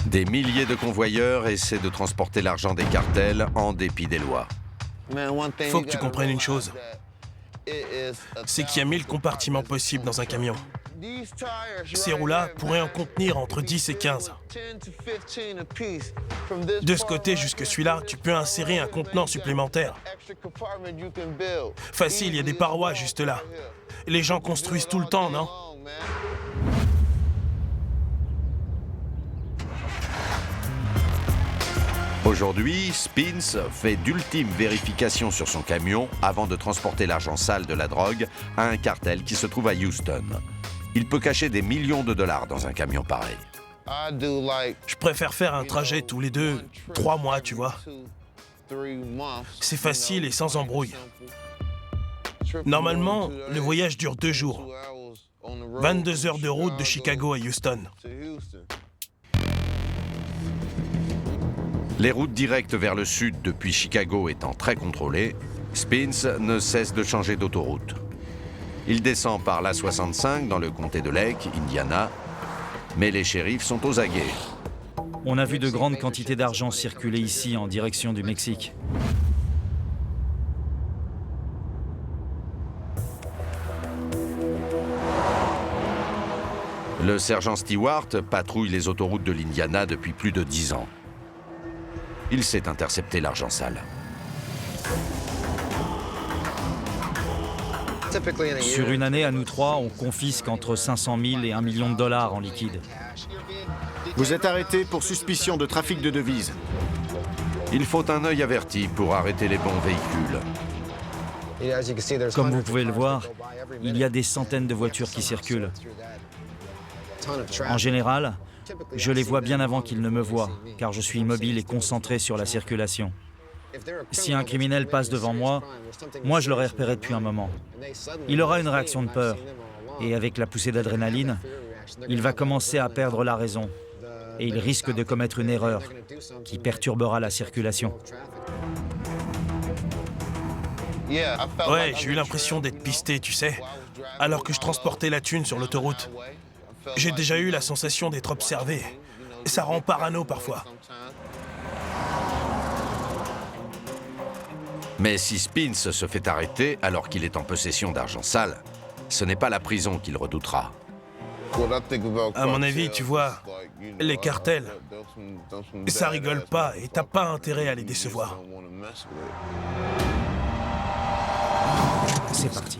Des milliers de convoyeurs essaient de transporter l'argent des cartels en dépit des lois. Faut que tu comprennes une chose. C'est qu'il y a 1000 compartiments possibles dans un camion. Ces roues-là pourraient en contenir entre 10 et 15. De ce côté jusque celui-là, tu peux insérer un contenant supplémentaire. Facile, il y a des parois juste là. Les gens construisent tout le temps, non? Aujourd'hui, Spence fait d'ultimes vérifications sur son camion avant de transporter l'argent sale de la drogue à un cartel qui se trouve à Houston. Il peut cacher des millions de dollars dans un camion pareil. Je préfère faire un trajet tous les 2-3 mois, tu vois. C'est facile et sans embrouille. Normalement, le voyage dure 2 jours. 22 heures de route de Chicago à Houston. Les routes directes vers le sud depuis Chicago étant très contrôlées, Spence ne cesse de changer d'autoroute. Il descend par l'A65 dans le comté de Lake, Indiana, mais les shérifs sont aux aguets. On a vu de grandes quantités d'argent circuler ici en direction du Mexique. Le sergent Stewart patrouille les autoroutes de l'Indiana depuis plus de 10 ans. Il sait intercepter l'argent sale. Sur une année, à nous trois, on confisque entre 500 000 et 1 million de dollars en liquide. Vous êtes arrêté pour suspicion de trafic de devises. Il faut un œil averti pour arrêter les bons véhicules. Comme vous pouvez le voir, il y a des centaines de voitures qui circulent. En général, je les vois bien avant qu'ils ne me voient, car je suis immobile et concentré sur la circulation. Si un criminel passe devant moi, je l'aurais repéré depuis un moment. Il aura une réaction de peur, et avec la poussée d'adrénaline, il va commencer à perdre la raison, et il risque de commettre une erreur qui perturbera la circulation. Ouais, j'ai eu l'impression d'être pisté, tu sais, alors que je transportais la thune sur l'autoroute. J'ai déjà eu la sensation d'être observé. Ça rend parano parfois. Mais si Spence se fait arrêter alors qu'il est en possession d'argent sale, ce n'est pas la prison qu'il redoutera. À mon avis, tu vois, les cartels, ça rigole pas et t'as pas intérêt à les décevoir. C'est parti.